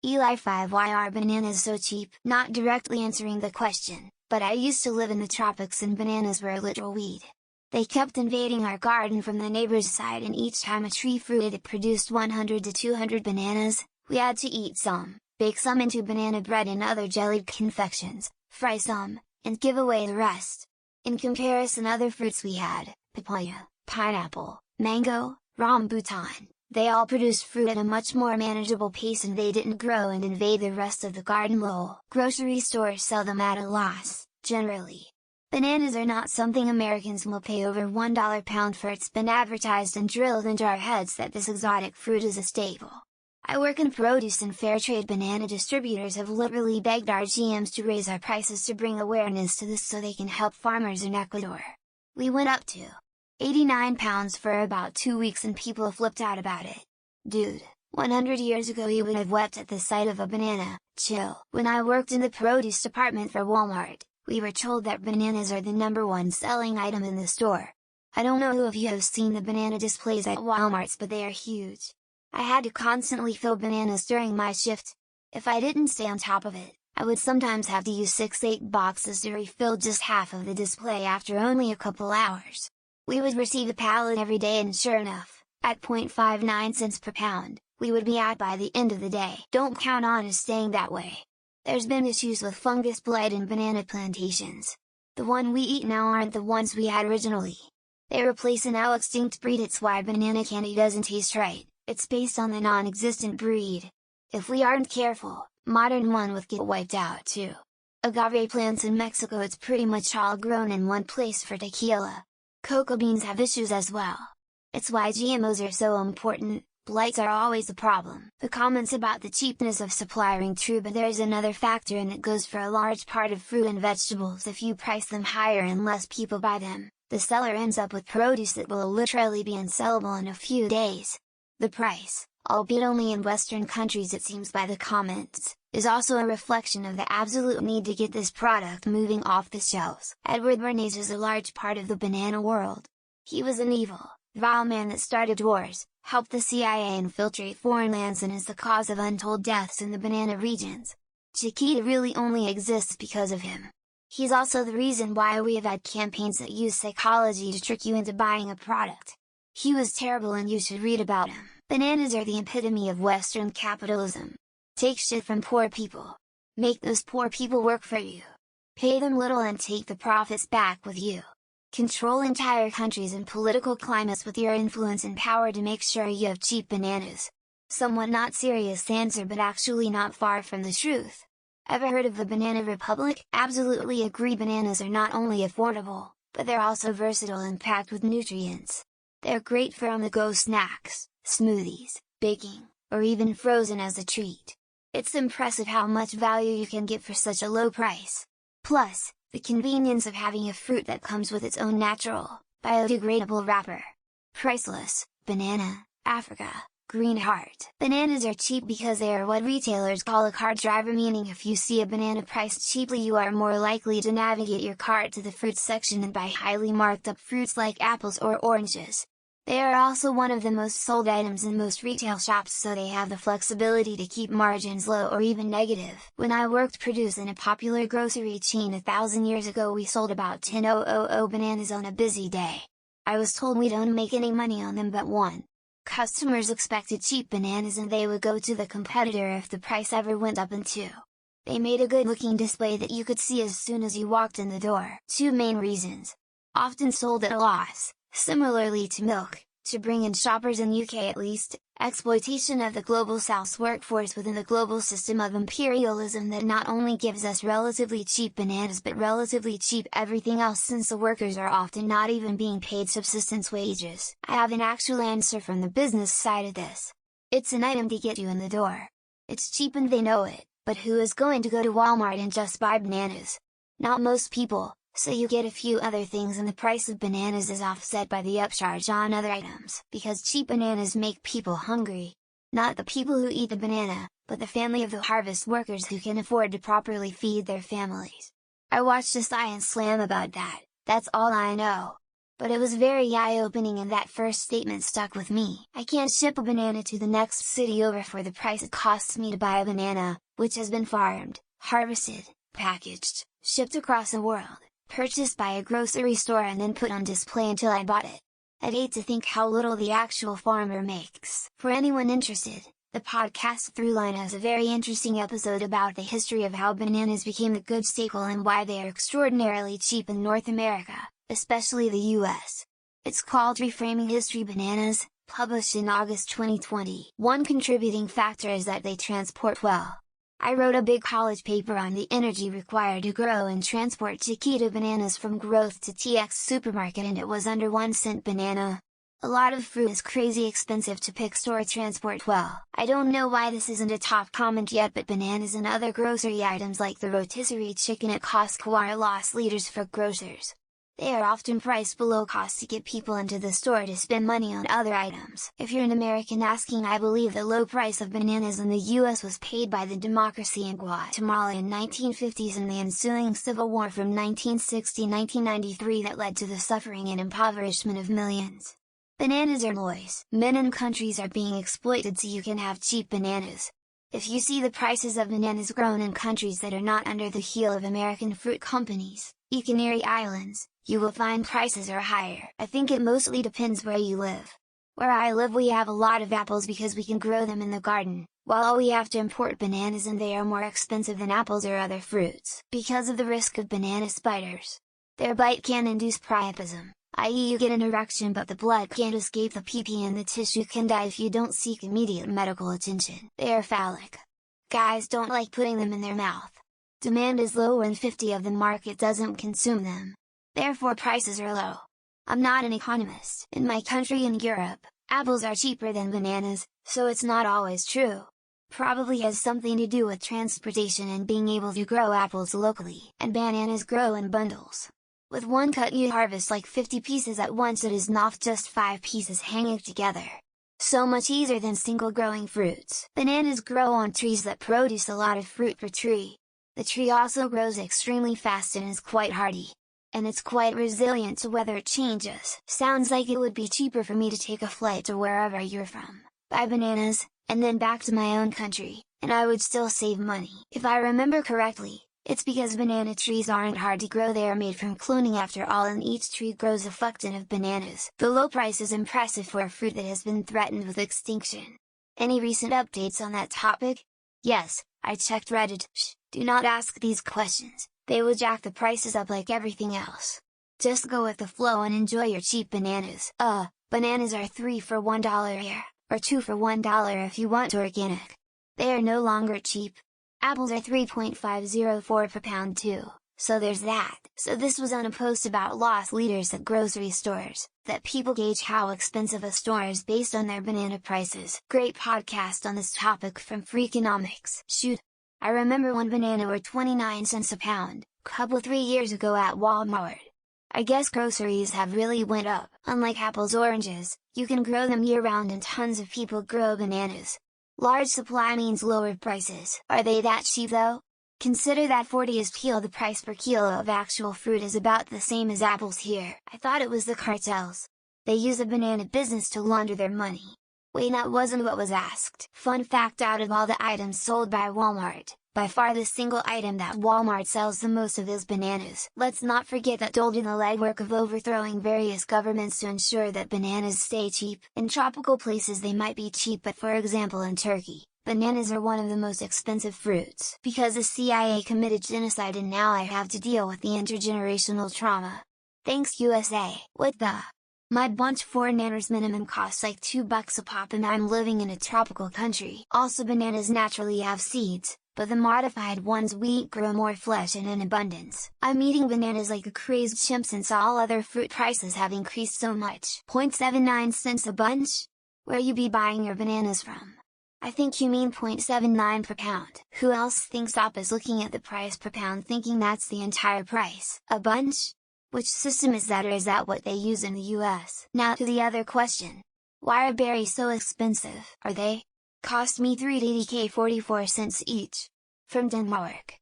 ELI5. Why are bananas so cheap? Not directly answering the question, but I used to live in the tropics and bananas were a literal weed. They kept invading our garden from the neighbor's side, and each time a tree fruited it produced 100 to 200 bananas. We had to eat some, bake some into banana bread and other jellied confections, fry some, and give away the rest. In comparison, other fruits we had, papaya, pineapple, mango, rambutan, they all produced fruit at a much more manageable pace and they didn't grow and invade the rest of the garden. Lol. Grocery stores sell them at a loss, generally. Bananas are not something Americans will pay over $1 pound for. It's been advertised and drilled into our heads that this exotic fruit is a staple. I work in produce, and fair trade banana distributors have literally begged our GMs to raise our prices to bring awareness to this so they can help farmers in Ecuador. We went up to £89 for about 2 weeks and people flipped out about it. Dude, 100 years ago you would have wept at the sight of a banana. Chill. When I worked in the produce department for Walmart, we were told that bananas are the #1 selling item in the store. I don't know who of you have seen the banana displays at Walmarts, but they are huge. I had to constantly fill bananas during my shift. If I didn't stay on top of it, I would sometimes have to use 6-8 boxes to refill just half of the display after only a couple hours. We would receive a pallet every day, and sure enough, at 0.59 cents per pound, we would be out by the end of the day. Don't count on us staying that way. There's been issues with fungus blight in banana plantations. The one we eat now aren't the ones we had originally. They replace a now extinct breed. It's why banana candy doesn't taste right. It's based on the non-existent breed. If we aren't careful, modern one will get wiped out too. Agave plants in Mexico, it's pretty much all grown in one place for tequila. Cocoa beans have issues as well. It's why GMOs are so important. Blights are always a problem. The comments about the cheapness of supply ring true, but there's another factor, and it goes for a large part of fruit and vegetables. If you price them higher and less people buy them, the seller ends up with produce that will literally be unsellable in a few days. The price, albeit only in Western countries it seems by the comments, is also a reflection of the absolute need to get this product moving off the shelves. Edward Bernays is a large part of the banana world. He was an evil, vile man that started wars, helped the CIA infiltrate foreign lands, and is the cause of untold deaths in the banana regions. Chiquita really only exists because of him. He's also the reason why we have had campaigns that use psychology to trick you into buying a product. He was terrible and you should read about him. Bananas are the epitome of Western capitalism. Take shit from poor people. Make those poor people work for you. Pay them little and take the profits back with you. Control entire countries and political climates with your influence and power to make sure you have cheap bananas. Somewhat not serious answer, but actually not far from the truth. Ever heard of the Banana Republic? Absolutely agree. Bananas are not only affordable, but they're also versatile and packed with nutrients. They're great for on-the-go snacks, smoothies, baking, or even frozen as a treat. It's impressive how much value you can get for such a low price. Plus, the convenience of having a fruit that comes with its own natural, biodegradable wrapper. Priceless. Banana, Africa, green heart. Bananas are cheap because they are what retailers call a cart driver, meaning if you see a banana priced cheaply you are more likely to navigate your cart to the fruit section and buy highly marked up fruits like apples or oranges. They are also one of the most sold items in most retail shops, so they have the flexibility to keep margins low or even negative. When I worked produce in a popular grocery chain 1,000 years ago, we sold about 10,000 bananas on a busy day. I was told we don't make any money on them but one. Customers expected cheap bananas and they would go to the competitor if the price ever went up, and two, they made a good looking display that you could see as soon as you walked in the door. 2 main reasons. Often sold at a loss. Similarly to milk, to bring in shoppers in UK at least, exploitation of the global South's workforce within the global system of imperialism that not only gives us relatively cheap bananas but relatively cheap everything else, since the workers are often not even being paid subsistence wages. I have an actual answer from the business side of this. It's an item to get you in the door. It's cheap and they know it, but who is going to go to Walmart and just buy bananas? Not most people. So you get a few other things and the price of bananas is offset by the upcharge on other items, because cheap bananas make people hungry. Not the people who eat the banana, but the family of the harvest workers who can afford to properly feed their families. I watched a science slam about that, that's all I know. But it was very eye-opening and that first statement stuck with me. I can't ship a banana to the next city over for the price it costs me to buy a banana, which has been farmed, harvested, packaged, shipped across the world, purchased by a grocery store and then put on display until I bought it. I'd hate to think how little the actual farmer makes. For anyone interested, the podcast Throughline has a very interesting episode about the history of how bananas became the good staple and why they are extraordinarily cheap in North America, especially the US. It's called Reframing History Bananas, published in August 2020. One contributing factor is that they transport well. I wrote a big college paper on the energy required to grow and transport Chiquita bananas from growth to TX supermarket and it was under 1 cent banana. A lot of fruit is crazy expensive to pick or transport well. I don't know why this isn't a top comment yet, but bananas and other grocery items like the rotisserie chicken at Costco are loss leaders for grocers. They are often priced below cost to get people into the store to spend money on other items. If you're an American asking, I believe the low price of bananas in the US was paid by the democracy in Guatemala in 1950s and the ensuing civil war from 1960-1993 that led to the suffering and impoverishment of millions. Bananas are lois. Men in countries are being exploited so you can have cheap bananas. If you see the prices of bananas grown in countries that are not under the heel of American fruit companies, Canary Islands, you will find prices are higher. I think it mostly depends where you live. Where I live we have a lot of apples because we can grow them in the garden, while we have to import bananas and they are more expensive than apples or other fruits, because of the risk of banana spiders. Their bite can induce priapism, i.e. you get an erection but the blood can't escape the pee-pee and the tissue can die if you don't seek immediate medical attention. They are phallic. Guys don't like putting them in their mouth. Demand is low when 50% of the market doesn't consume them. Therefore prices are low. I'm not an economist. In my country in Europe, apples are cheaper than bananas, so it's not always true. Probably has something to do with transportation and being able to grow apples locally, and bananas grow in bundles. With one cut you harvest like 50 pieces at once. It is not just 5 pieces hanging together. So much easier than single growing fruits. Bananas grow on trees that produce a lot of fruit per tree. The tree also grows extremely fast and is quite hardy. And it's quite resilient to weather changes. Sounds like it would be cheaper for me to take a flight to wherever you're from, buy bananas, and then back to my own country, and I would still save money. If I remember correctly, it's because banana trees aren't hard to grow, they are made from cloning after all, and each tree grows a fuck ton of bananas. The low price is impressive for a fruit that has been threatened with extinction. Any recent updates on that topic? Yes, I checked Reddit. Shh, do not ask these questions, they will jack the prices up like everything else. Just go with the flow and enjoy your cheap bananas. Bananas are 3 for $1 here, or 2 for $1 if you want organic. They are no longer cheap. Apples are 3.504 per pound too, so there's that. So this was on a post about loss leaders at grocery stores, that people gauge how expensive a store is based on their banana prices. Great podcast on this topic from Freakonomics. Shoot! I remember when banana were 29 cents a pound, couple 3 years ago at Walmart. I guess groceries have really went up. Unlike apples oranges, you can grow them year-round and tons of people grow bananas. Large supply means lower prices. Are they that cheap though? Consider that 40 is kilo. The price per kilo of actual fruit is about the same as apples here. I thought it was the cartels. They use the banana business to launder their money. Wait, that wasn't what was asked. Fun fact, out of all the items sold by Walmart, by far the single item that Walmart sells the most of is bananas. Let's not forget that did the legwork of overthrowing various governments to ensure that bananas stay cheap. In tropical places they might be cheap, but for example in Turkey, bananas are one of the most expensive fruits. Because the CIA committed genocide and now I have to deal with the intergenerational trauma. Thanks USA! What the? My bunch 4 bananas minimum costs like $2 a pop and I'm living in a tropical country. Also bananas naturally have seeds, but the modified ones we eat grow more flesh and in abundance. I'm eating bananas like a crazed chimp since all other fruit prices have increased so much. 0.79 cents a bunch? Where you be buying your bananas from? I think you mean 0.79 per pound. Who else thinks up is looking at the price per pound thinking that's the entire price? A bunch? Which system is that, or is that what they use in the US? Now to the other question. Why are berries so expensive? Are they? Cost me 3 DK 44 cents each. From Denmark.